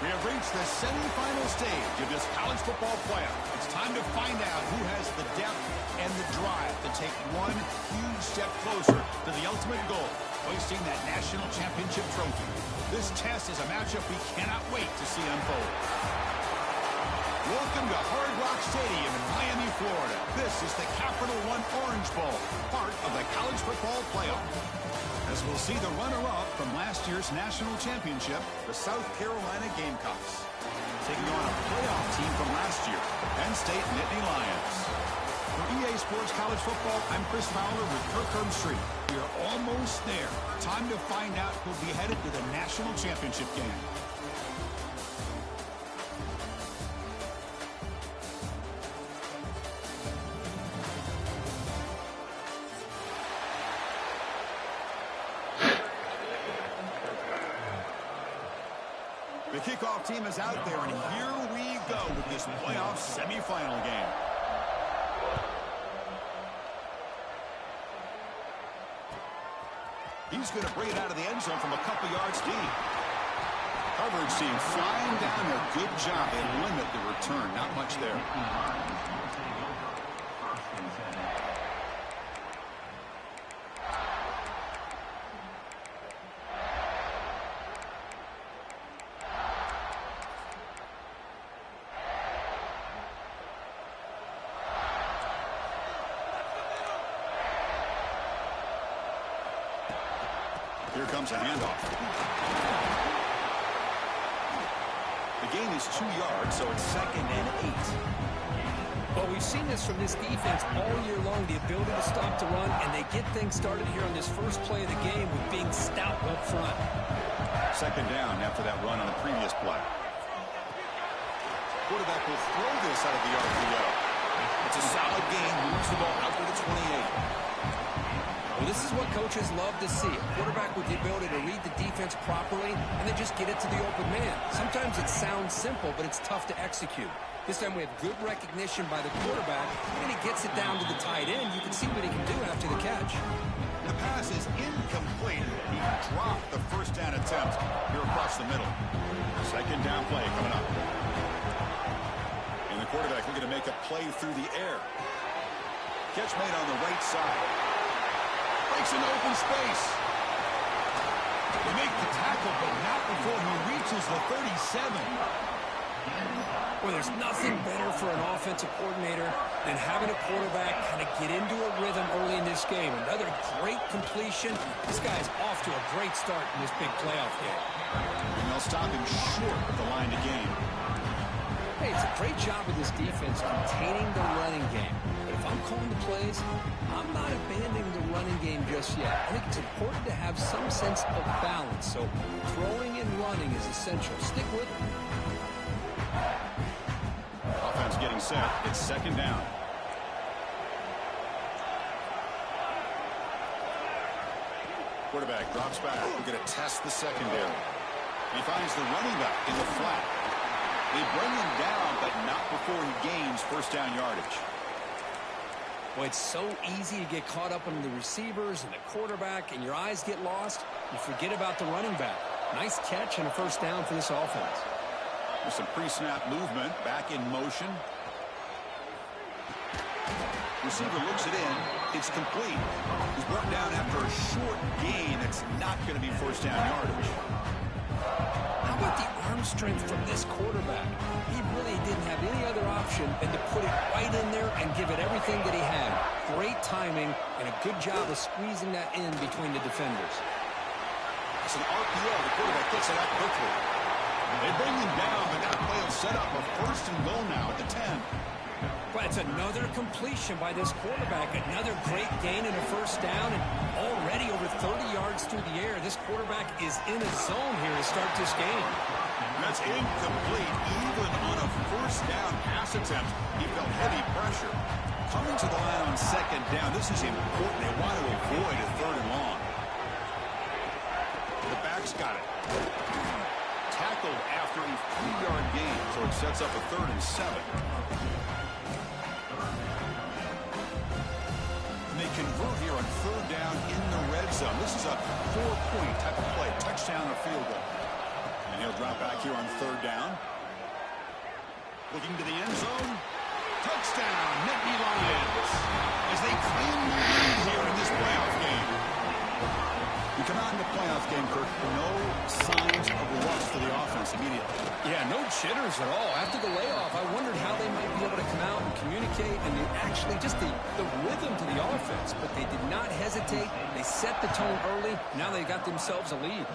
We have reached the semifinal stage of this college football playoff. It's time to find out who has the depth and the drive to take one huge step closer to the ultimate goal, hoisting that national championship trophy. This test is a matchup we cannot wait to see unfold. Welcome to Hard Rock Stadium in Miami, Florida. This is the Capital One Orange Bowl, part of the college football playoff. As we'll see the runner-up from last year's national championship, the South Carolina Gamecocks, taking on a playoff team from last year, the Penn State Nittany Lions. For EA Sports College Football, I'm Chris Fowler with Kirk Herbstreit. We are almost there. Time to find out who'll be headed to the national championship game. The kickoff team is out there, and here we go with this playoff semifinal game. He's going to bring it out of the end zone from a couple yards deep. Coverage team flying down there. Good job. They limit the return. Not much there. Here comes a handoff. The gain is 2 yards, so it's 2nd and 8. Well, we've seen this from this defense all year long, the ability to stop the run, and they get things started here on this first play of the game with being stout up front. 2nd down after that run on the previous play. Quarterback will throw this out of the RPO. It's a solid gain, moves the ball out to the 28. Well, this is what coaches love to see. A quarterback with the ability to read the defense properly and then just get it to the open man. Sometimes it sounds simple, but it's tough to execute. This time we have good recognition by the quarterback, and he gets it down to the tight end. You can see what he can do after the catch. The pass is incomplete. He dropped the first down attempt here across the middle. 2nd down play coming up. And the quarterback looking to make a play through the air. Catch made on the right side. Breaks into open space. They make the tackle, but not before he reaches the 37. Well, there's nothing better for an offensive coordinator than having a quarterback kind of get into a rhythm early in this game. Another great completion. This guy's off to a great start in this big playoff game. And they'll stop him short of the line to gain. Hey, it's a great job of this defense containing the running game. But if I'm calling the plays, I'm not abandoning the running game just yet. I think it's important to have some sense of balance. So throwing and running is essential. Stick with it. Offense getting set. It's 2nd down. Quarterback drops back. We're going to test the secondary. He finds the running back in the flat. They bring him down, but not before he gains first down yardage. Well, it's so easy to get caught up on the receivers and the quarterback, and your eyes get lost. You forget about the running back. Nice catch and a first down for this offense. With some pre-snap movement, back in motion. Receiver looks it in. It's complete. He's brought down after a short gain. It's not going to be first down yardage. How about the arm strength from this quarterback? He really didn't have any other option than to put it right in there and give it everything that he had. Great timing and a good job of squeezing that in between the defenders. It's an RPO. The quarterback gets it out quickly. They bring him down, but that play will set up a 1st and goal now at the 10. But it's another completion by this quarterback. Another great gain and a first down, and already over 30 yards through the air. This quarterback is in a zone here to start this game. That's incomplete. Even on a first down pass attempt, he felt heavy pressure. Coming to the line on 2nd down, this is important. They want to avoid a 3rd and long. The back's got it. Tackled after a 3-yard gain, so it sets up a 3rd and 7. And they convert here on 3rd down in the red zone. This is a 4-point type of play, touchdown or field goal. And he'll They'll drop back here on third down. Looking to the end zone. Touchdown, Nittany Lions, as they claim the lead here in this playoff game. You come out in the playoff game, Kirk, no signs of rust for the offense immediately. Yeah, no jitters at all. After the layoff, I wondered how they might be able to come out and communicate and actually just the rhythm to the offense. But they did not hesitate. They set the tone early. Now they got themselves a lead.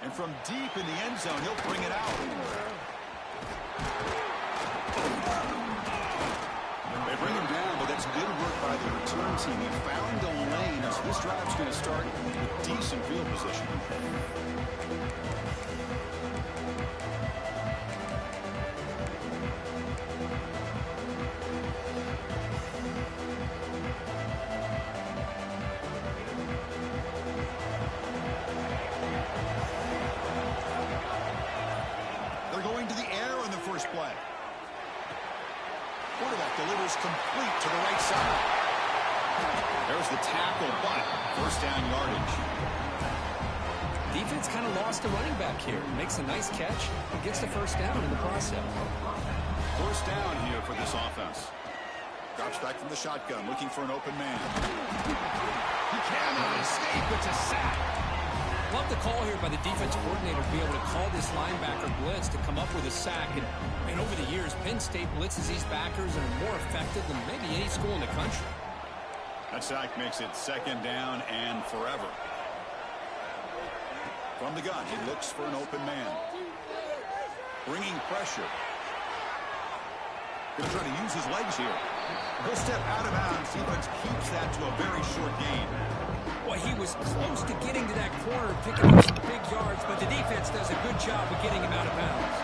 And from deep in the end zone, he'll bring it out. They bring him down, but that's good work by the return team. He found a lane as this drive's going to start with decent field position. They're going to the air on the first play. Quarterback delivers complete to the right side. There's the tackle, but first down yardage. Defense kind of lost the running back here. Makes a nice catch and gets the first down in the process. First down here for this offense. Drops back from the shotgun, looking for an open man. He cannot escape. It's a sack. Love the call here by the defense coordinator to be able to call this linebacker blitz to come up with a sack. And over the years, Penn State blitzes these backers and are more effective than maybe any school in the country. That sack makes it second down and forever. From the gun, he looks for an open man. Bringing pressure. Going to try to use his legs here. He'll step out of bounds. Defense keeps that to a very short gain. Well, he was close to getting to that corner, picking up some big yards, but the defense does a good job of getting him out of bounds.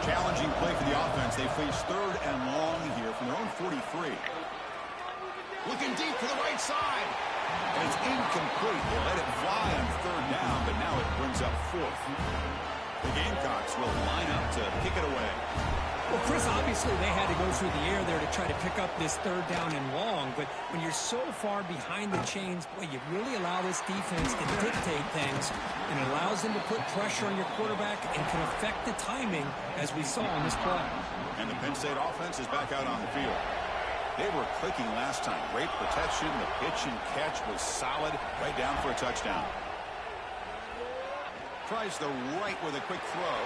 Challenging play for the offense. They face third and long here from their own 43. Looking deep to the right side. And it's incomplete. They let it fly on third down, but now it brings up fourth. The Gamecocks will line up to kick it away. Well, Chris, obviously they had to go through the air there to try to pick up this third down and long, but when you're so far behind the chains, boy, you really allow this defense to dictate things, and it allows them to put pressure on your quarterback and can affect the timing, as we saw on this play. And the Penn State offense is back out on the field. They were clicking last time. Great protection. The pitch and catch was solid. Right down for a touchdown. Tries the right with a quick throw.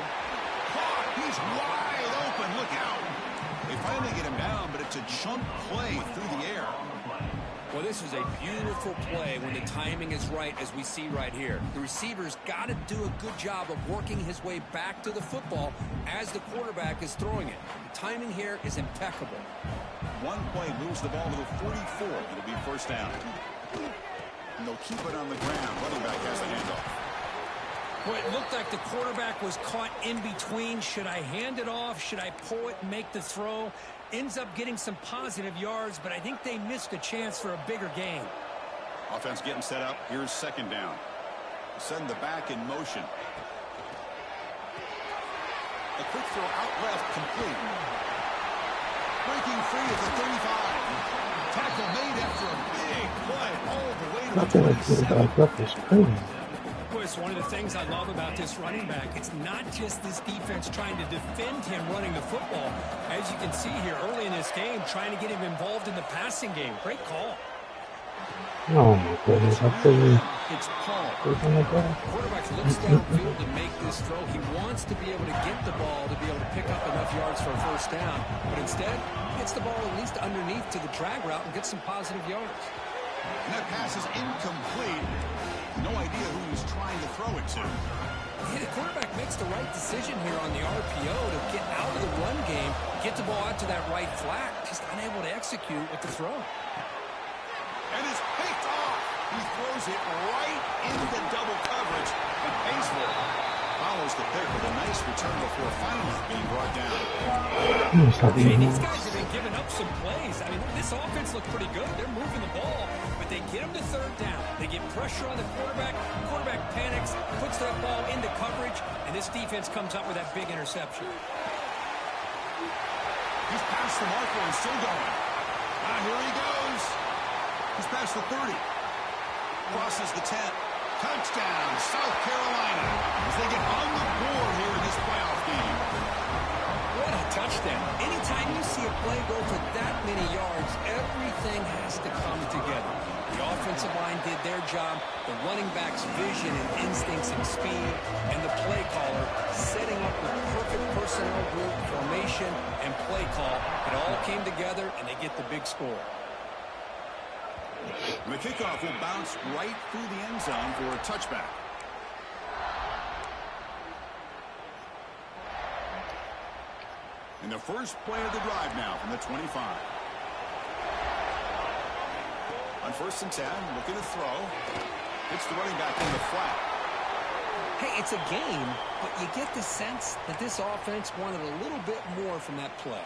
Caught. He's wide open. Look out. They finally get him down, but it's a chunk play through the air. Well, this is a beautiful play when the timing is right, as we see right here. The receiver's got to do a good job of working his way back to the football as the quarterback is throwing it. The timing here is impeccable. One play moves the ball to the 44. It'll be first down. And they'll keep it on the ground. Running back has the handoff. Well, it looked like the quarterback was caught in between. Should I hand it off? Should I pull it and make the throw? Ends up getting some positive yards, but I think they missed a chance for a bigger gain. Offense getting set up. Here's second down. Send the back in motion. A quick throw out left, complete. Breaking free at the 35. Tackle made after a big play all the way to the 27. It's one of the things I love about this running back. It's not just this defense trying to defend him running the football. As you can see here early in this game, trying to get him involved in the passing game. Great call. Oh my goodness, I feel you. It's Paul. Quarterback looks downfield to make this throw. He wants to be able to get the ball to be able to pick up enough yards for a first down. But instead, gets the ball at least underneath to the drag route and gets some positive yards. And that pass is incomplete. No idea who he's trying to throw it to. Yeah, the quarterback makes the right decision here on the RPO to get out of the run game, get the ball out to that right flat, just unable to execute with the throw. And it's picked off. He throws it right into double coverage and pays for it. Follows the pick with a nice return before finally being brought down. Hey, these guys have been giving up some plays. I mean, this offense looked pretty good. They're moving the ball, but they get him to third down. They get pressure on the quarterback. Quarterback panics, puts that ball into coverage, and this defense comes up with that big interception. He's past the marker and still going. Here he goes. He's past the 30. Crosses the 10. Touchdown, South Carolina, as they get on the board here in this playoff game. What a touchdown. Anytime you see a play go for that many yards, everything has to come together. The offensive line did their job, the running back's vision and instincts and speed, and the play caller setting up the perfect personnel group, formation, and play call. It all came together, and they get the big score. The kickoff will bounce right through the end zone for a touchback. And the first play of the drive now from the 25. On 1st and 10, looking to throw. Hits the running back in the flat. Hey, it's a game, but you get the sense that this offense wanted a little bit more from that play.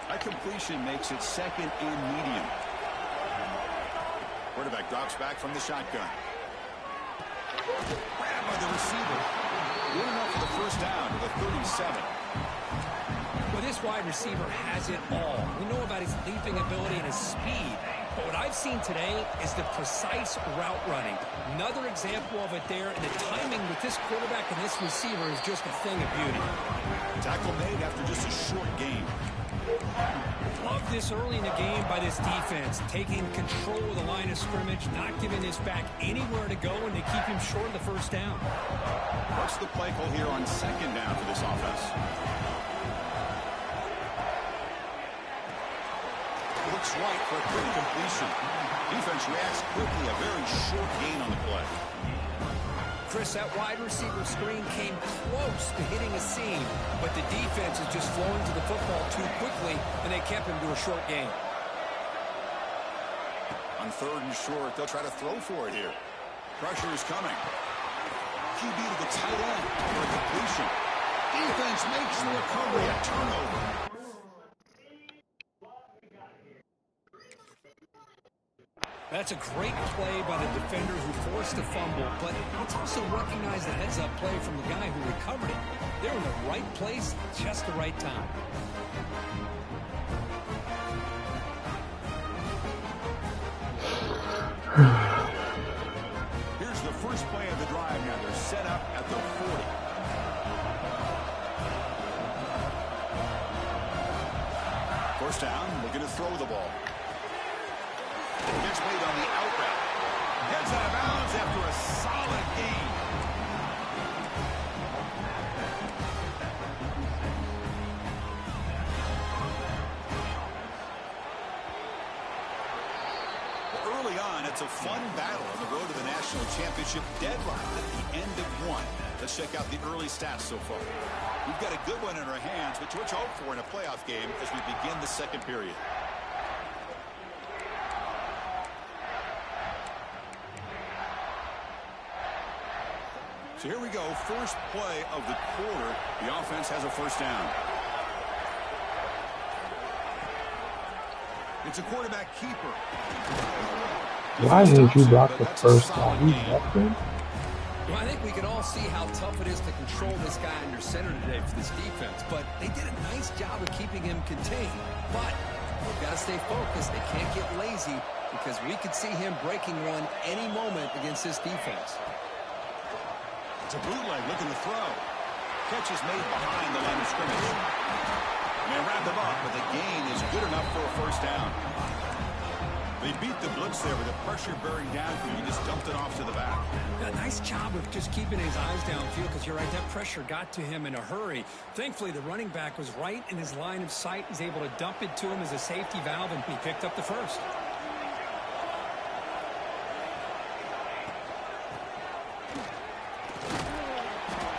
That completion makes it 2nd and medium. Quarterback drops back from the shotgun. Grabbed by the receiver. Good enough for the first down to the 37. Well, this wide receiver has it all. We know about his leaping ability and his speed. But what I've seen today is the precise route running. Another example of it there, and the timing with this quarterback and this receiver is just a thing of beauty. Tackle made after just a short game. Love this early in the game by this defense, taking control of the line of scrimmage, not giving this back anywhere to go, and they keep him short of the first down. What's the play call here on 2nd down for this offense? Looks right for a quick completion. Defense reacts quickly, a very short gain on the play. Chris, that wide receiver screen came close to hitting a seam, but the defense is just flowing to the football too quickly, and they kept him to a short gain. On 3rd and short, they'll try to throw for it here. Pressure is coming. QB to the tight end for a completion. Defense makes the recovery, a turnover. That's a great play by the defender who forced the fumble, but let's also recognize the heads-up play from the guy who recovered it. They're in the right place, just the right time. Here's the first play of the drive now. They're set up at the 40. First down, looking to throw the ball. Gets weight on the out route. Heads out of bounds after a solid gain. Well, early on, it's a fun battle on the road to the national championship deadline at the end of one. Let's check out the early stats so far. We've got a good one in our hands, which we'll hope for in a playoff game as we begin the 2nd period. So here we go, first play of the quarter. The offense has a first down. It's a quarterback keeper. Why didn't you block the first down? You left him? Well, I think we can all see how tough it is to control this guy under center today for this defense, but they did a nice job of keeping him contained. But they've got to stay focused. They can't get lazy because we could see him breaking one any moment against this defense. It's a bootleg looking to throw. Catch is made behind the line of scrimmage. And they wrap him up, but the gain is good enough for a first down. They beat the blitz there with the pressure bearing down. He just dumped it off to the back. A nice job of just keeping his eyes downfield because you're right, that pressure got to him in a hurry. Thankfully, the running back was right in his line of sight. He's able to dump it to him as a safety valve, and he picked up the first.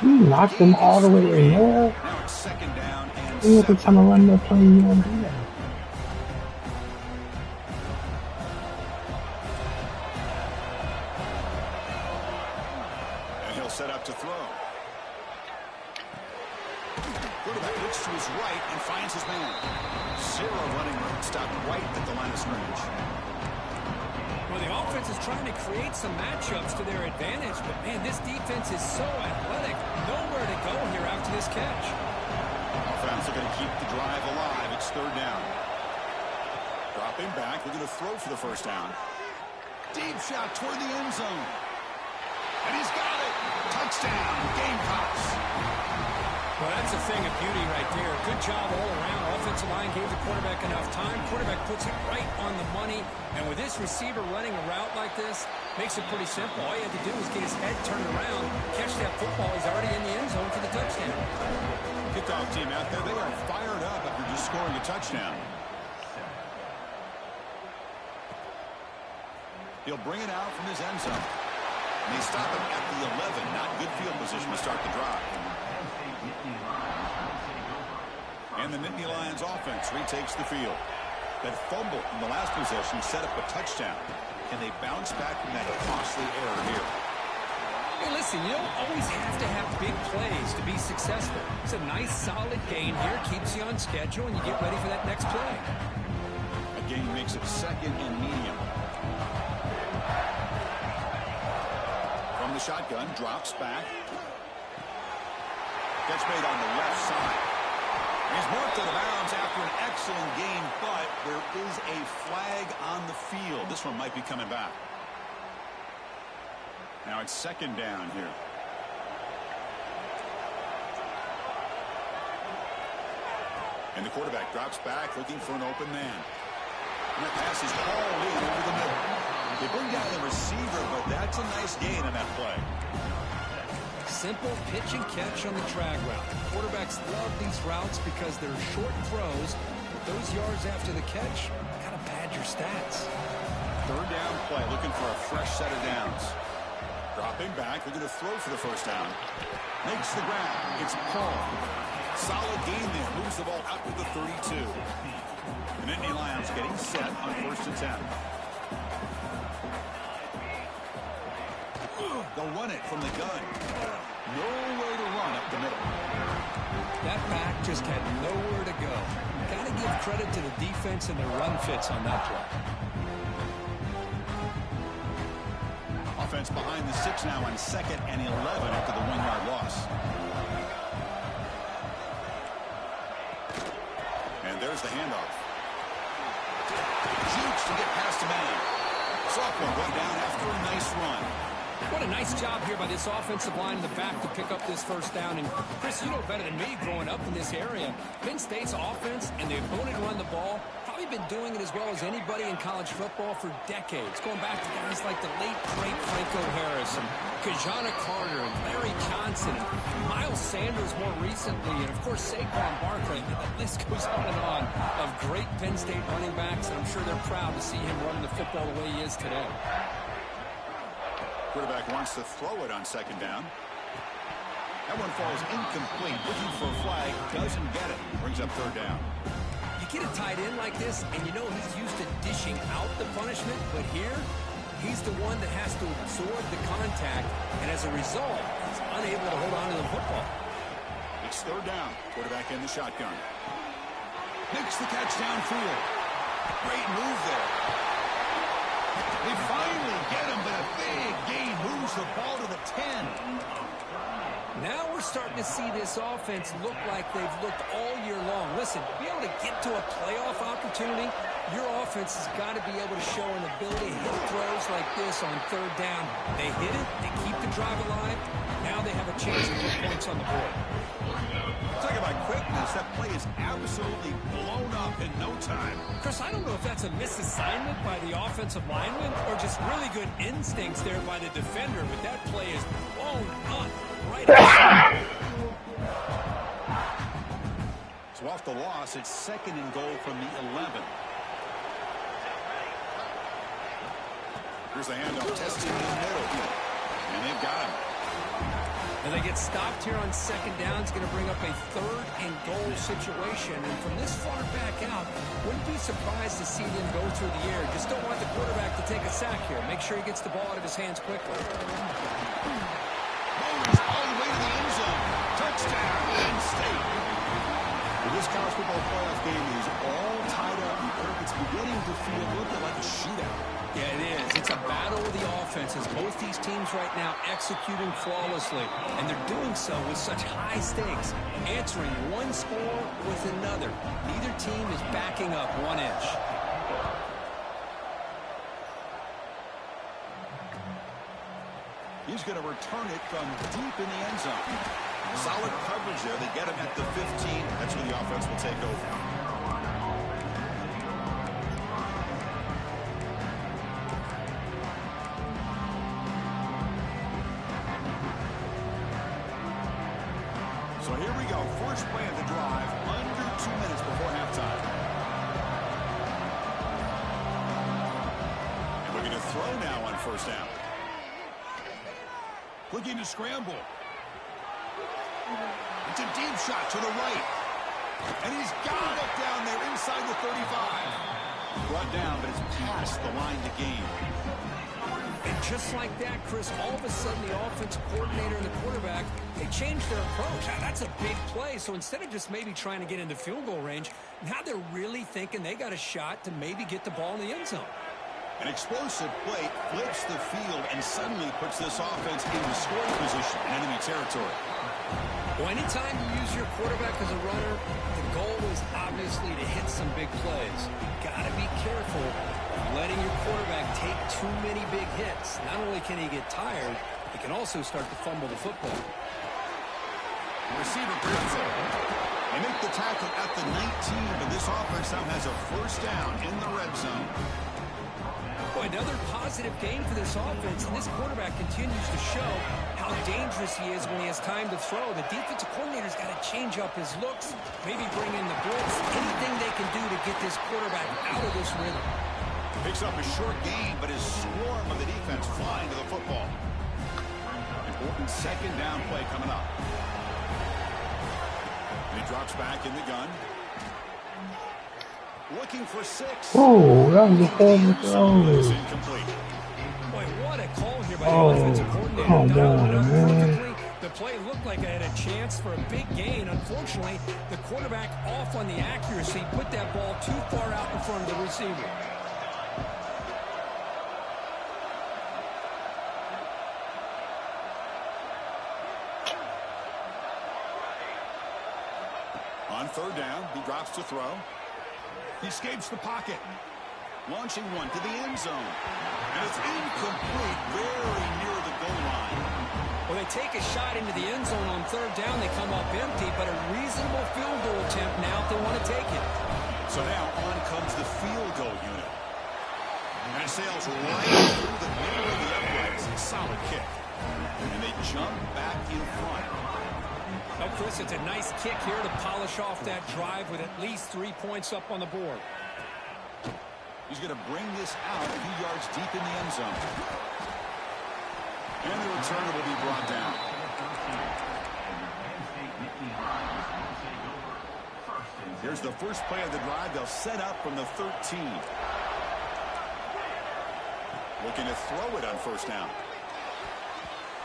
You knocked him all the way in there. Now it's 2nd down and You have to try to run the play you want to do that. And he'll set up to throw. Quarterback looks to his right and finds his man. Zero running room, stopped right at the line of scrimmage. Well, the offense is trying to create some matchups to their advantage, but, man, this defense is so athletic. Nowhere to go here after this catch. Offense are going to keep the drive alive. It's 3rd down. Dropping back. We're going to throw for the first down. Deep shot toward the end zone. And he's got it. Touchdown, Gamecocks. Well, that's a thing of beauty right there. Good job all around. Offensive line gave the quarterback enough time. Quarterback puts it right on the money. And with this receiver running a route like this, makes it pretty simple. All you had to do was get his head turned around, catch that football. He's already in the end zone for the touchdown. Kickoff team out there, they are fired up after just scoring a touchdown. He'll bring it out from his end zone. And they stop him at the 11. Not good field position to start the drive. And the Nittany Lions offense retakes the field. That fumble in the last possession set up a touchdown. Can they bounce back from that costly error here? Hey, listen, you don't always have to have big plays to be successful. It's a nice, solid gain here. Keeps you on schedule, and you get ready for that next play. A gain makes it second and medium. From the shotgun, drops back. Gets made on the left side. He's marked out of bounds after an excellent gain, but there is a flag on the field. This one might be coming back. Now it's second down here. And the quarterback drops back looking for an open man. And that pass is hauled in over the middle. They bring down the receiver, but that's a nice gain on that play. Simple pitch and catch on the drag route. Quarterbacks love these routes because they're short throws. But those yards after the catch kind of pad your stats. Third down play, looking for a fresh set of downs. Dropping back, looking to throw for the first down. Makes the grab. It's Paul. Solid gain there. Moves the ball out to the 32. The Nittany Lions getting set on first and 10. They'll run it from the gun. No way to run up the middle. That back just had nowhere to go. Got to give credit to the defense and the run fits on that play. Offense behind the 6 now on second and 11 after the 1-yard loss. And there's the handoff. Jukes to get past a man. Sophomore going down after a nice run. What a nice job here by this offensive line in the back to pick up this first down. And, Chris, you know better than me growing up in this area. Penn State's offense and the ability to run the ball, probably been doing it as well as anybody in college football for decades. Going back to guys like the late, great Franco Harris and Kajana Carter and Larry Johnson and Miles Sanders more recently. And, of course, Saquon Barkley. The list goes on of great Penn State running backs. And I'm sure they're proud to see him running the football the way he is today. Quarterback wants to throw it on second down. That one falls incomplete. Looking for a flag. Doesn't get it. Brings up third down. You get a tight end like this, and you know he's used to dishing out the punishment. But here, he's the one that has to absorb the contact. And as a result, he's unable to hold on to the football. It's third down. Quarterback in the shotgun. Makes the catch downfield. Great move there. They finally get him, but a big gain moves the ball to the 10. Now we're starting to see this offense look like they've looked all year long. Listen, to be able to get to a playoff opportunity, your offense has got to be able to show an ability to hit throws like this on third down. They hit it, they keep the drive alive. Now they have a chance to put points on the board. Talk about quickness. That play is absolutely blown up in no time. Chris, I don't know if that's a misassignment by the offensive lineman or just really good instincts there by the defender, but that play is blown up right outside. So off the loss, it's second and goal from the 11. Here's the handoff, testing in the middle. And they've got him. And they get stopped here on second down. It's going to bring up a third and goal situation. And from this far back out, wouldn't be surprised to see them go through the air. Just don't want the quarterback to take a sack here. Make sure he gets the ball out of his hands quickly. Bowman's all the way to the end zone. Touchdown, Penn State. This college football playoff game is all tied up. It's beginning to feel a little bit like a shootout. Yeah, it is. It's a battle of the offenses. Both these teams right now executing flawlessly, and they're doing so with such high stakes, answering one score with another. Neither team is backing up 1 inch. He's going to return it from deep in the end zone. Solid coverage there. They get him at the 15. That's where the offense will take over. So here we go. First play of the drive. Under 2 minutes before halftime. And we're going to throw now on first down. Looking to scramble. It's a deep shot to the right. And he's got it down there inside the 35. Brought down, but it's past the line to gain. And just like that, Chris, all of a sudden the offensive coordinator and the quarterback, they changed their approach. Now, that's a big play. So instead of just maybe trying to get into field goal range, now they're really thinking they got a shot to maybe get the ball in the end zone. An explosive play flips the field and suddenly puts this offense into scoring position in enemy territory. Well, anytime you use your quarterback as a runner, the goal is obviously to hit some big plays. Got to be careful of letting your quarterback take too many big hits. Not only can he get tired, he can also start to fumble the football. Receiver grabs it. They make the tackle at the 19, but this offense now has a first down in the red zone. Boy, another positive game for this offense, and this quarterback continues to show how dangerous he is when he has time to throw. The defensive coordinator's got to change up his looks, maybe bring in the blitz, anything they can do to get this quarterback out of this rhythm. Picks up a short gain, but his swarm of the defense flying to the football. Important second down play coming up. And he drops back in the gun. Looking for 6. Oh, that was a horrible throw. Boy, what a call here by the offensive coordinator. Come on, man. The play looked like it had a chance for a big gain. Unfortunately, the quarterback off on the accuracy, put that ball too far out in front of the receiver. On third down, he drops to throw. He escapes the pocket. Launching one to the end zone. And it's incomplete, very near the goal line. Well, they take a shot into the end zone on third down. They come up empty, but a reasonable field goal attempt now if they want to take it. So now on comes the field goal unit. And it sails right through the middle of the uprights. Solid kick. And they jump back in front. Oh, Chris, it's a nice kick here to polish off that drive with at least 3 points up on the board. He's going to bring this out a few yards deep in the end zone. And the returner will be brought down. Here's the first play of the drive. They'll set up from the 13. Looking to throw it on first down.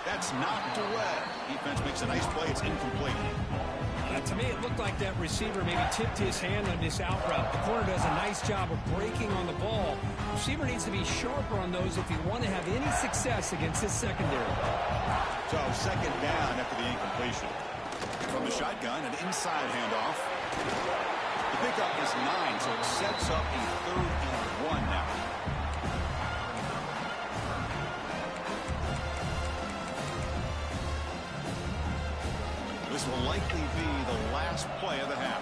That's knocked away. Defense makes a nice play. It's incomplete. To me, it looked like that receiver maybe tipped his hand on this out route. The corner does a nice job of breaking on the ball. The receiver needs to be sharper on those if you want to have any success against this secondary. So second down after the incompletion. From the shotgun, an inside handoff. The pickup is 9, so it sets up a 3rd and 1 now. This will likely be the last play of the half.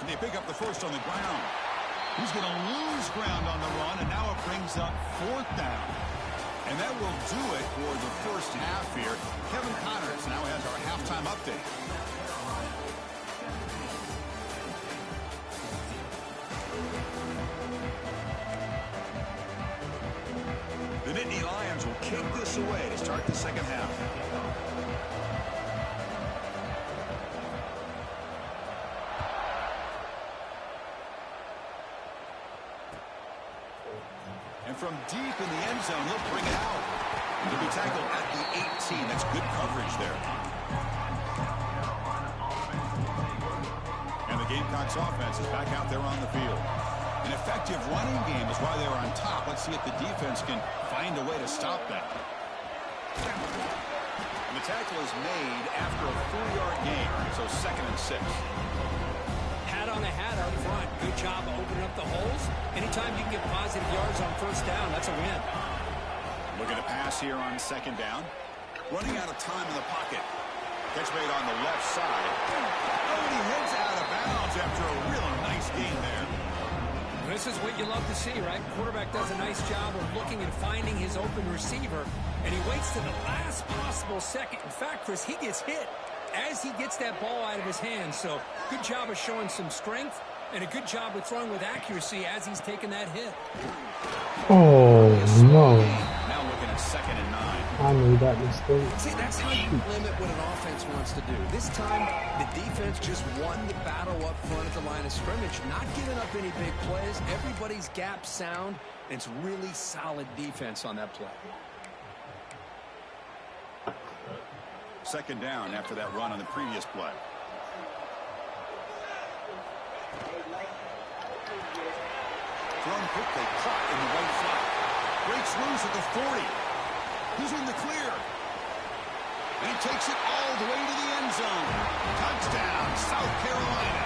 And they pick up the first on the ground. He's going to lose ground on the run, and now it brings up 4th down. And that will do it for the first half here. Kevin Connors now has our halftime update. The Nittany Lions will kick this away to start the second half. And from deep in the end zone, he'll bring it out. He'll be tackled at the 18. That's good coverage there. And the Gamecocks offense is back out there on the field. An effective running game is why they were on top. Let's see if the defense can find a way to stop that. And the tackle is made after a 4-yard gain, so 2nd and 6. Hat on a hat up front. Good job opening up the holes. Anytime you can get positive yards on first down, that's a win. Looking to pass here on second down. Running out of time in the pocket. Catch made on the left side. Oh, and he heads out of bounds after a real nice gain there. This is what you love to see, right? Quarterback does a nice job of looking and finding his open receiver, and he waits to the last possible second. In fact, Chris, he gets hit as he gets that ball out of his hands. So good job of showing some strength and a good job of throwing with accuracy as he's taking that hit. Oh, no. Now looking at 2nd and 9. I made that mistake. See, that's how you limit what an offense wants to do. This time, the defense just won the battle up front at the line of scrimmage, not giving up any big plays. Everybody's gap sound. It's really solid defense on that play. 2nd down after that run on the previous play. Thrown quickly, caught in the right flat. Breaks loose at the 40. He's in the clear. And he takes it all the way to the end zone. Touchdown, South Carolina.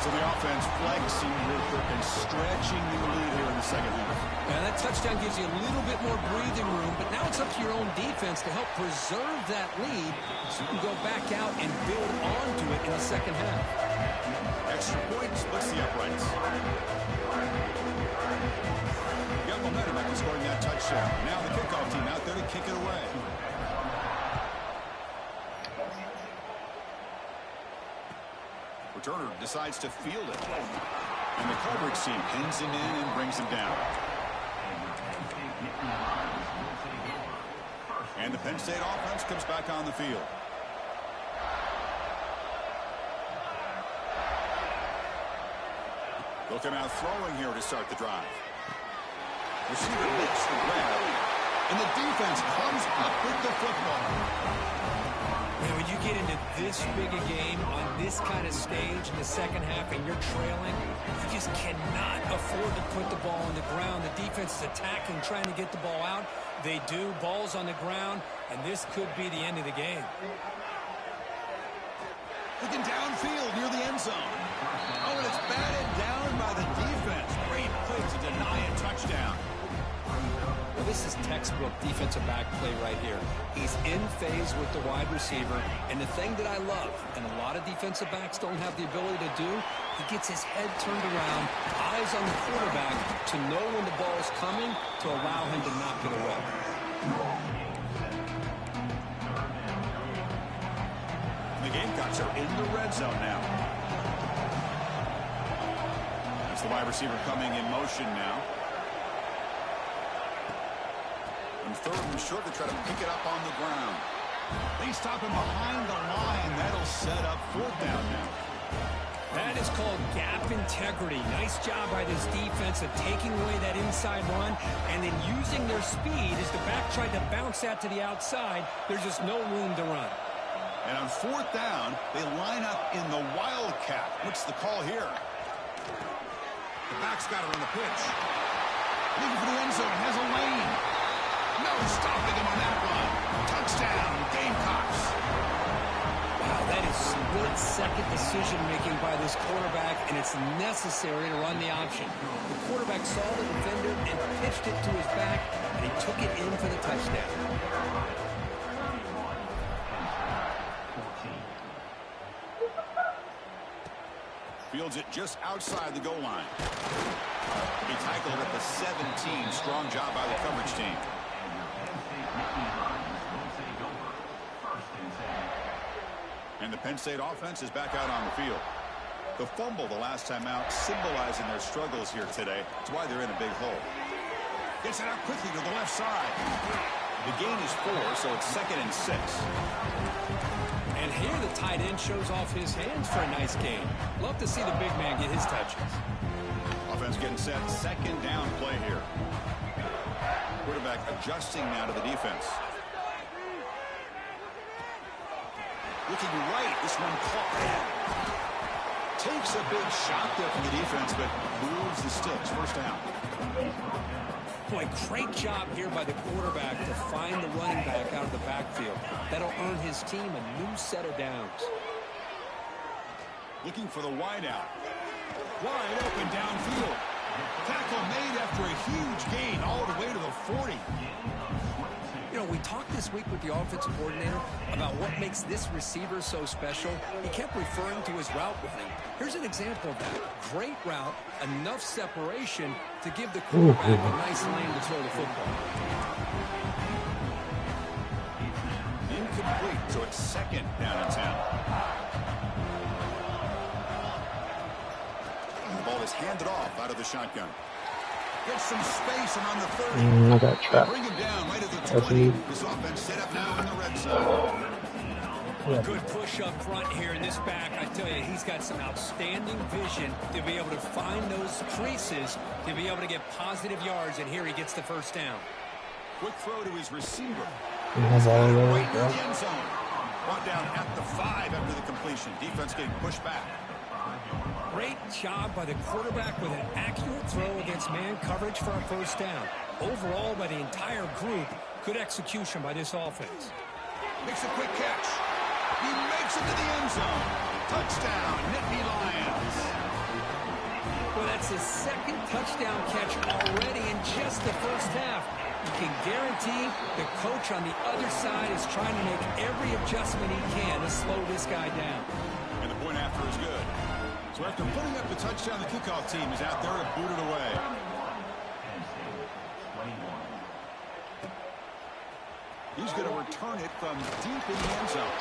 So the offense flexing real quick and stretching the lead here in the second half. Yeah, that touchdown gives you a little bit more breathing room, but now it's up to your own defense to help preserve that lead so you can go back out and build onto it in the second half. Extra point splits the uprights. Got momentum after scoring that touchdown. Now the kickoff team out there to kick it away. Returner decides to field it. And the coverage team pins him in and brings him down. And the Penn State offense comes back on the field. They'll come out throwing here to start the drive. Receiver makes the grab, and the defense comes up with the football. Man, when you get into this big a game on this kind of stage in the second half and you're trailing, you just cannot afford to put the ball on the ground. The defense is attacking, trying to get the ball out. They do. Ball's on the ground, and this could be the end of the game. Looking downfield near the end zone. Oh, and it's batted down by the defense. Great play to deny a touchdown. Well, this is textbook defensive back play right here. He's in phase with the wide receiver, and the thing that I love, and a lot of defensive backs don't have the ability to do, he gets his head turned around, eyes on the quarterback to know when the ball's coming to allow him to knock it away. The Gamecocks are in the red zone now. That's the wide receiver coming in motion now. And 3rd and short to try to pick it up on the ground. They stop him behind the line. That'll set up 4th down now. That is called gap integrity. Nice job by this defense of taking away that inside run and then using their speed as the back tried to bounce that to the outside. There's just no room to run. And on 4th down, they line up in the Wildcat. What's the call here? The back's got it on the pitch. Looking for the end zone. Has a lane. No stopping him on that run. Touchdown, Gamecocks. Wow, that is split-second decision-making by this quarterback, and it's necessary to run the option. The quarterback saw the defender and pitched it to his back, and he took it in for the touchdown. Fields it just outside the goal line. He tackled at the 17. Strong job by the coverage team. And the Penn State offense is back out on the field. The fumble the last time out symbolizing their struggles here today. That's why they're in a big hole. Gets it out quickly to the left side. The gain is 4, so it's 2nd and 6. And here the tight end shows off his hands for a nice gain. Love to see the big man get his touches. Offense getting set. 2nd down play here. Quarterback adjusting now to the defense. Looking right. This one caught. Takes a big shot there from the defense, but moves the sticks. 1st down. Boy, great job here by the quarterback to find the running back out of the backfield. That'll earn his team a new set of downs. Looking for the wideout. Wide open downfield. Tackle made after a huge gain all the way to the 40. week with the offensive coordinator about what makes this receiver so special, he kept referring to his route running. Here's an example of that. Great route, enough separation to give the quarterback a nice lane to throw the football. Incomplete, so it's second down and 10. The ball is handed off out of the shotgun. Gets some space around the 30. I got trapped. Bring him down right at the 20. This offense set up now in the red zone. Good push up front here in this back. I tell you, he's got some outstanding vision to be able to find those creases, to be able to get positive yards, and here he gets the first down. Quick throw to his receiver. He has all of those, Right near the end zone. Brought down at the 5 after the completion. Defense getting pushed back. Great job by the quarterback with an accurate throw against man coverage for a first down. Overall, by the entire group, good execution by this offense. Makes a quick catch. He makes it to the end zone. Touchdown, Nittany Lions. Well, that's his second touchdown catch already in just the first half. You can guarantee the coach on the other side is trying to make every adjustment he can to slow this guy down. And the point after is good. So after putting up the touchdown, the kickoff team is out there to boot it away. He's going to return it from deep in the end zone.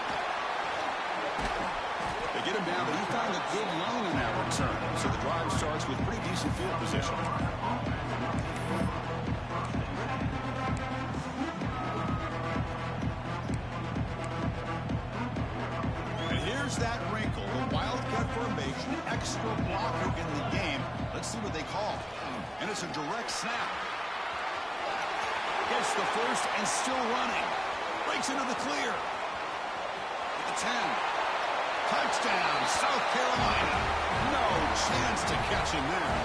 They get him down, but he found a good line on that return. So the drive starts with pretty decent field position. And here's that wrinkle, the wildcat formation, extra blocker in the game. Let's see what they call. And it's a direct snap. Gets the first and still running. Breaks into the clear. At the 10. Touchdown, South Carolina. No chance to catch him there.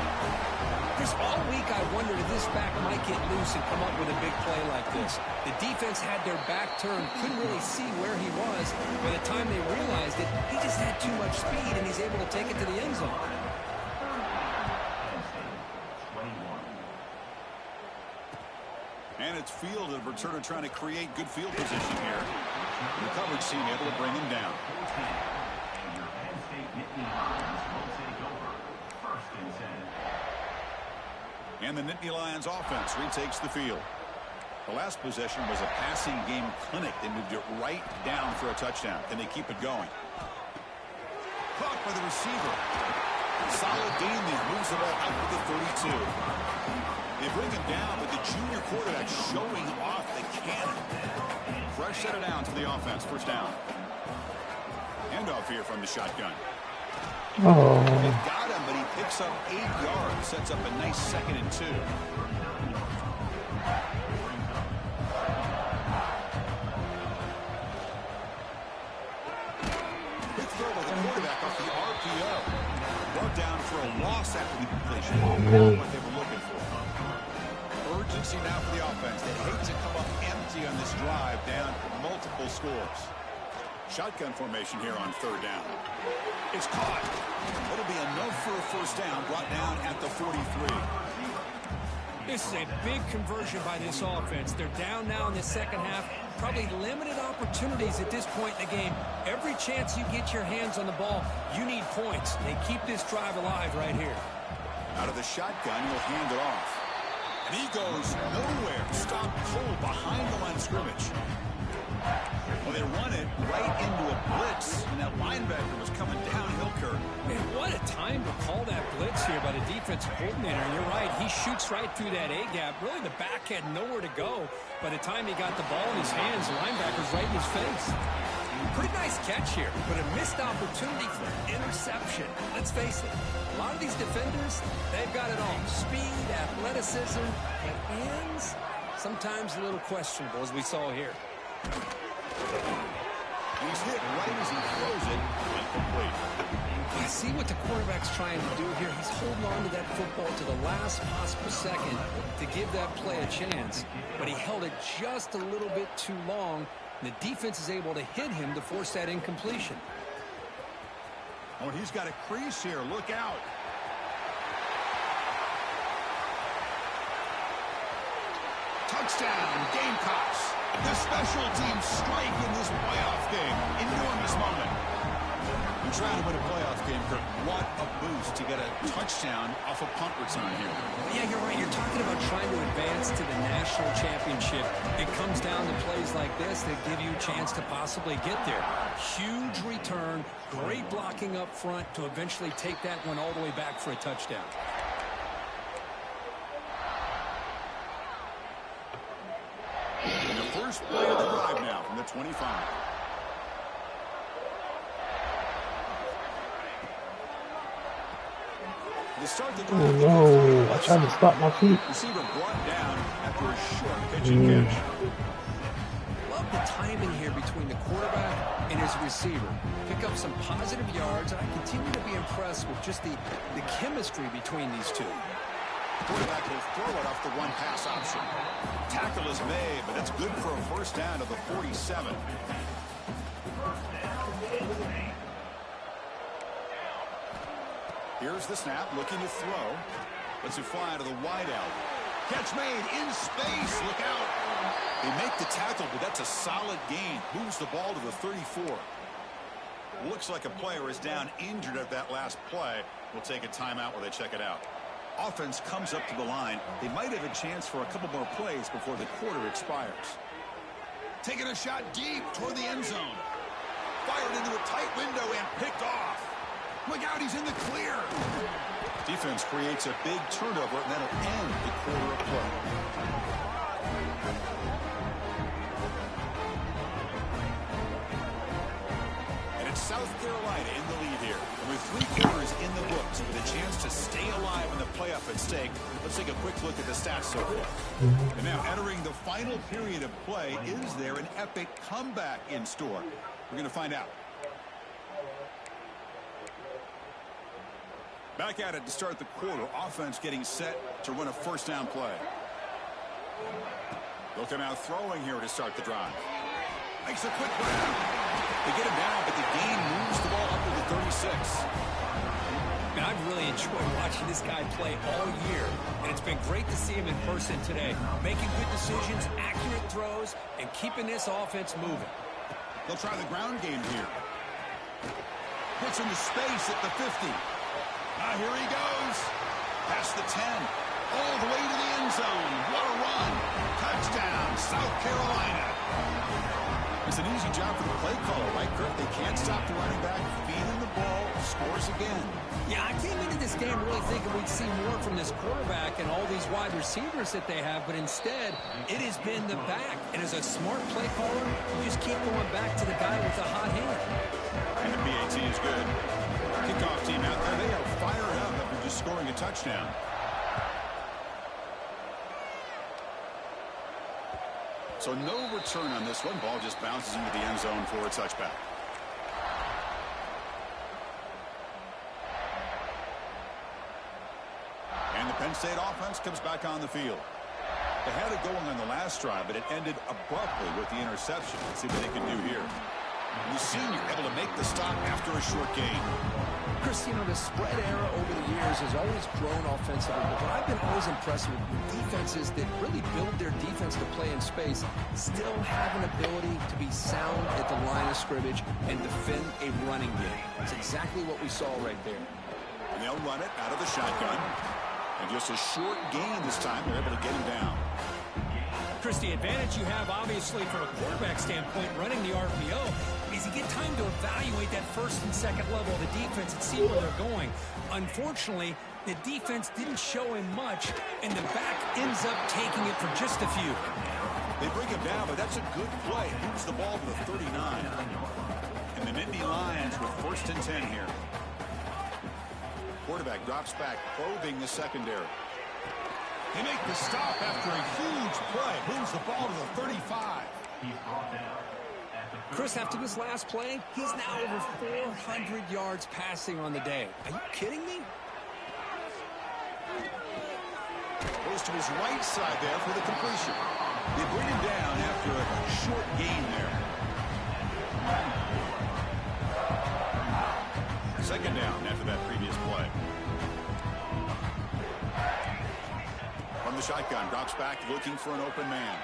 Chris, all week I wondered if this back might get loose and come up with a big play like this. The defense had their back turned, couldn't really see where he was. By the time they realized it, he just had too much speed, and he's able to take it to the end zone. And it's Field, a returner trying to create good field position here. And the coverage team able to bring him down. And the Nittany Lions offense retakes the field. The last possession was a passing game clinic. They moved it right down for a touchdown. Can they keep it going? Caught by the receiver. Solid gain there. Moves the ball out to the 32. They bring him down with the junior quarterback showing off the cannon. Fresh set it down to the offense. First down. Handoff here from the shotgun. Oh. They got him, but he picks up 8 yards. Sets up a nice 2nd and 2. Quick throw by the quarterback off the RPO. Brought down for a loss after the completion. Not what they were looking for. Urgency now for the offense. They hate to come up empty on this drive, down multiple scores. Shotgun formation here on 3rd down. It's caught. It'll be enough for a first down, brought down at the 43. This is a big conversion by this offense. They're down now in the second half. Probably limited opportunities at this point in the game. Every chance you get your hands on the ball, you need points. They keep this drive alive right here. Out of the shotgun, he'll hand it off. And he goes nowhere. Stopped cold behind the line of scrimmage. Well, they run it right into a blitz, and that linebacker was coming downhill, Kurt. Man, what a time to call that blitz here by the defensive coordinator. And you're right, he shoots right through that A-gap. Really, the back had nowhere to go. By the time he got the ball in his hands, the linebacker's right in his face. Pretty nice catch here, but a missed opportunity for an interception. Let's face it, a lot of these defenders, they've got it all. Speed, athleticism, but hands, sometimes a little questionable, as we saw here. He's hit right as he throws it. Incomplete. I see what the quarterback's trying to do here. He's holding on to that football to the last possible second to give that play a chance. But he held it just a little bit too long. And the defense is able to hit him to force that incompletion. Oh, and he's got a crease here. Look out. Touchdown, Gamecocks. The special teams strike in this playoff game. Enormous moment. You're trying to win a playoff game, Kirk. What a boost to get a touchdown off a punt return here. Yeah, you're right. You're talking about trying to advance to the national championship. It comes down to plays like this that give you a chance to possibly get there. Huge return, great blocking up front to eventually take that one all the way back for a touchdown. And the first play of the drive now from the 25. Oh no, I tried to stop my feet. Receiver brought down after a short pitch and catch. Love the timing here between the quarterback and his receiver. Pick up some positive yards, and I continue to be impressed with just the chemistry between these two. Quarterback will throw it off the one pass option. Tackle is made, but it's good for a first down to the 47. Here's the snap, looking to throw. Lets it fly to the wideout. Catch made in space. Look out. They make the tackle, but that's a solid gain. Moves the ball to the 34. Looks like a player is down injured at that last play. We'll take a timeout while they check it out. Offense comes up to the line. They might have a chance for a couple more plays before the quarter expires. Taking a shot deep toward the end zone. Fired into a tight window and picked off. Look out, he's in the clear. Defense creates a big turnover, and that'll end the quarter of play. And it's South Carolina in the lead here. And with 3 quarters in the books, with a chance to stay alive in the playoff at stake, let's take a quick look at the stats so far. And now entering the final period of play, is there an epic comeback in store? We're going to find out. Back at it to start the quarter. Offense getting set to run a first down play. They'll come out throwing here to start the drive. Makes a quick grab. They get him down, but the gain moves the ball up to the 36. Now, I've really enjoyed watching this guy play all year, and it's been great to see him in person today. Making good decisions, accurate throws, and keeping this offense moving. They'll try the ground game here. Puts into space at the 50. Here he goes. Past the 10. All the way to the end zone. What a run. Touchdown, South Carolina. It's an easy job for the play caller, right, Kirk? They can't stop the running back. Feeding the ball. Scores again. Yeah, I came into this game really thinking we'd see more from this quarterback and all these wide receivers that they have, but instead, it has been the back. And as a smart play caller, you just keep going back to the guy with the hot hand. And the BAT is good. Kickoff team out there. They are fired up after just scoring a touchdown. So no return on this one. Ball just bounces into the end zone for a touchback. And the Penn State offense comes back on the field. They had it going on the last drive, but it ended abruptly with the interception. Let's see what they can do here. The senior able to make the stop after a short gain. Chris, you know, the spread era over the years has always grown offensively, but I've been always impressed with defenses that really build their defense to play in space, still have an ability to be sound at the line of scrimmage and defend a running game. That's exactly what we saw right there. And they'll run it out of the shotgun. And just a short gain this time. They're able to get him down. Chris, the advantage you have, obviously, from a quarterback standpoint, running the RPO, is you get time to evaluate that first and second level of the defense and see where they're going. Unfortunately, the defense didn't show him much, and the back ends up taking it for just a few. They bring him down, but that's a good play. Moves the ball to the 39. And the Nittany Lions with first and 10 here. Quarterback drops back, probing the secondary. They make the stop after a huge play. Moves the ball to the 35. Chris, after this last play, he's now over 400 yards passing on the day. Are you kidding me? Goes to his right side there for the completion. They bring him down after a short gain there. Second down after that previous play. From the shotgun, drops back looking for an open man.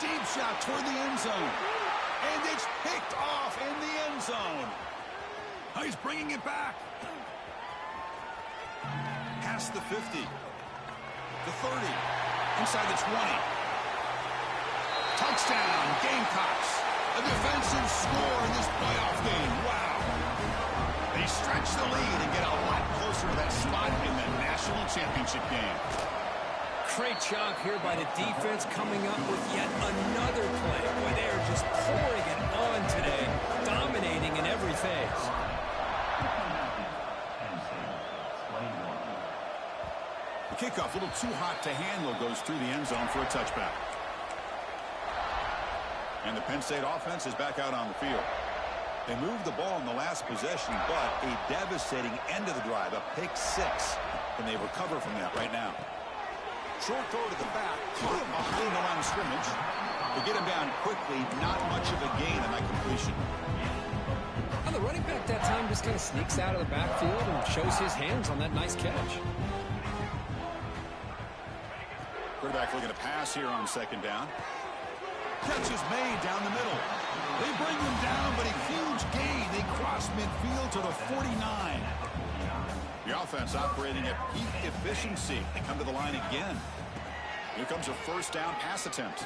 Deep shot toward the end zone. And it's picked off in the end zone. Oh, he's bringing it back. Past the 50. The 30. Inside the 20. Touchdown, Gamecocks. A defensive score in this playoff game. Wow. They stretch the lead and get a lot closer to that spot in the national championship game. Great job here by the defense coming up with yet another play. Boy, they're just pouring it on today, dominating in every phase. The kickoff, a little too hot to handle, goes through the end zone for a touchback. And the Penn State offense is back out on the field. They moved the ball in the last possession, but a devastating end of the drive, a pick 6. And they recover from that right now. Short throw to the back, caught behind the line of scrimmage. To get him down quickly, not much of a gain on that completion. Well, the running back that time just kind of sneaks out of the backfield and shows his hands on that nice catch. Quarterback looking to pass here on second down. Catch is made down the middle. They bring him down, but a huge gain. They cross midfield to the 49. The offense operating at peak efficiency. They come to the line again. Here comes a first down pass attempt.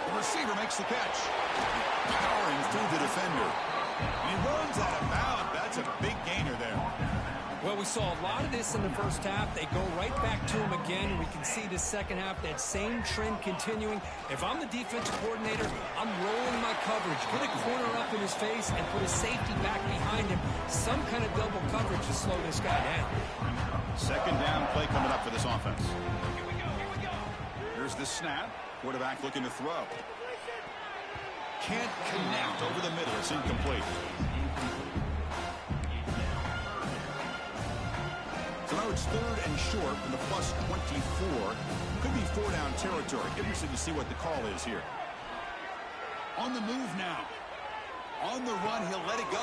The receiver makes the catch. Powering through the defender. And he runs out of bounds. That's a big gainer there. Well, we saw a lot of this in the first half. They go right back to him again, and we can see the second half, that same trend continuing. If I'm the defensive coordinator, I'm rolling my coverage. Get a corner up in his face and put a safety back behind him. Some kind of double coverage to slow this guy down. Second down play coming up for this offense. Here's the snap. Quarterback looking to throw. Can't connect over the middle. It's incomplete. So now it's third and short from the plus 24. Could be 4-down territory. Interested to see what the call is here. On the move now. On the run, he'll let it go.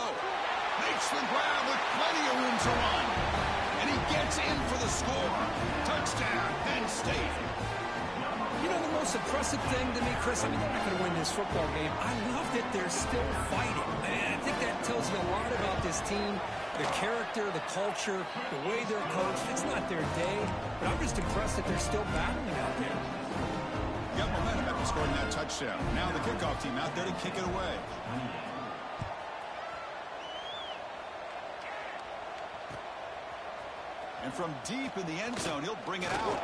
Makes the grab with plenty of room to run. And he gets in for the score. Touchdown, Penn State. You know, the most impressive thing to me, Chris, I mean, they're not going to win this football game. I love that they're still fighting. And I think that tells me a lot about this team, the character, the culture, the way they're coached. It's not their day, but I'm just impressed that they're still battling out there. Got momentum after scoring that touchdown. Now the kickoff team out there to kick it away. And from deep in the end zone, he'll bring it out.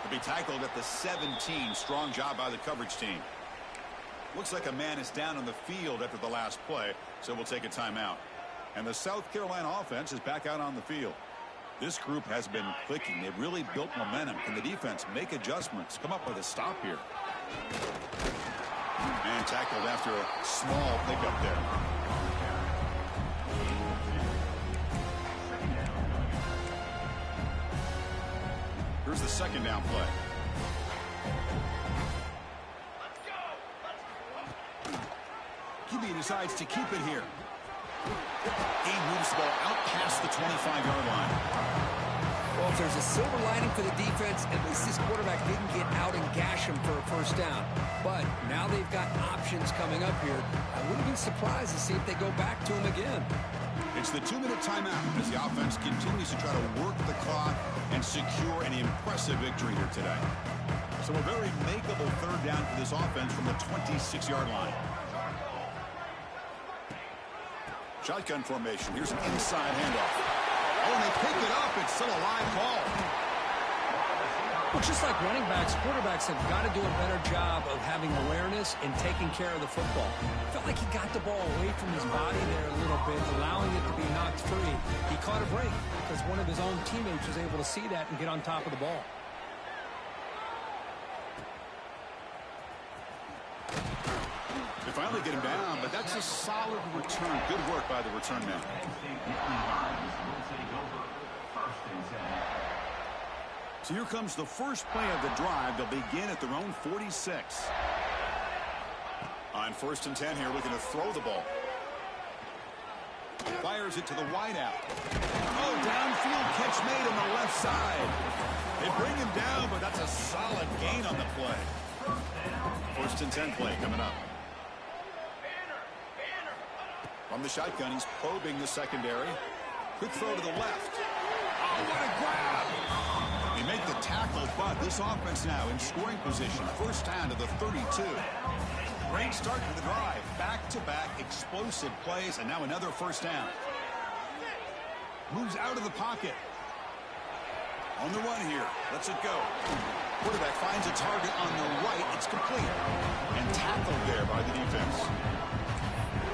To be tackled at the 17. Strong job by the coverage team. Looks like a man is down on the field after the last play, so we'll take a timeout. And the South Carolina offense is back out on the field. This group has been clicking. They've really built momentum. Can the defense make adjustments? Come up with a stop here. And tackled after a small pickup there. Here's the second down play. QB decides to keep it here. He moves the ball out past the 25-yard line. Well, if there's a silver lining for the defense, at least this quarterback didn't get out and gash him for a first down. But now they've got options coming up here. I wouldn't be surprised to see if they go back to him again. It's the 2-minute timeout as the offense continues to try to work the clock and secure an impressive victory here today. So a very makeable third down for this offense from the 26-yard line. Shotgun formation. Here's an inside handoff. Oh, and they pick it up. It's still a live ball. Well, just like running backs, quarterbacks have got to do a better job of having awareness and taking care of the football. Felt like he got the ball away from his body there a little bit, allowing it to be knocked free. He caught a break because one of his own teammates was able to see that and get on top of the ball. They finally get him down, but that's a solid return. Good work by the return man. So here comes the first play of the drive. They'll begin at their own 46. On 1st and 10 here, looking to throw the ball. Fires it to the wideout. Oh, downfield catch made on the left side. They bring him down, but that's a solid gain on the play. First and 10 play coming up. From the shotgun, he's probing the secondary. Quick throw to the left. Oh, what a grab! They make the tackle, but this offense now in scoring position. First down to the 32. Great start to the drive. Back-to-back explosive plays, and now another first down. Moves out of the pocket. On the run here. Lets it go. Quarterback finds a target on the right. It's complete. And tackled there by the defense.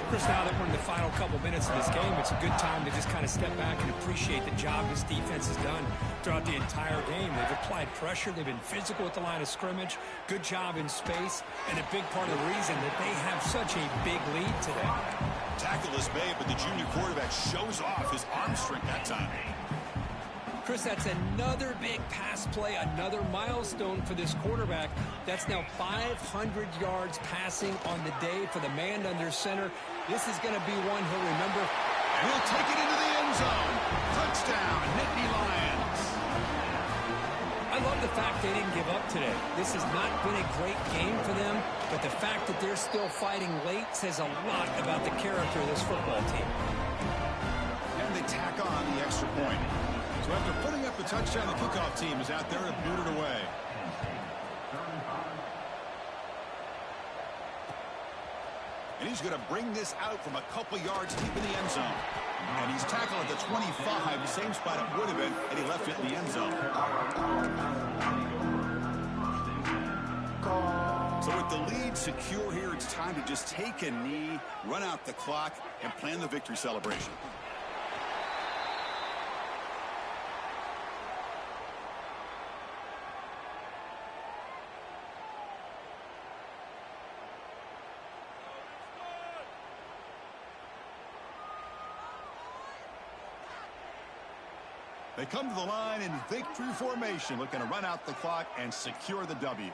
Chris, now that we're in the final couple minutes of this game, it's a good time to just kind of step back and appreciate the job this defense has done throughout the entire game. They've applied pressure. They've been physical at the line of scrimmage. Good job in space. And a big part of the reason that they have such a big lead today. Tackle is made, but the junior quarterback shows off his arm strength that time. Chris, that's another big pass play, another milestone for this quarterback. That's now 500 yards passing on the day for the man under center. This is going to be one he'll remember. He'll take it into the end zone. Touchdown, Nittany Lions. I love the fact they didn't give up today. This has not been a great game for them, but the fact that they're still fighting late says a lot about the character of this football team. And they tack on the extra point. So after putting up a touchdown, the kickoff team is out there to boot it away. And he's going to bring this out from a couple yards deep in the end zone. And he's tackled at the 25, the same spot it would have been, and he left it in the end zone. So with the lead secure here, it's time to just take a knee, run out the clock, and plan the victory celebration. They come to the line in victory formation, looking to run out the clock and secure the W.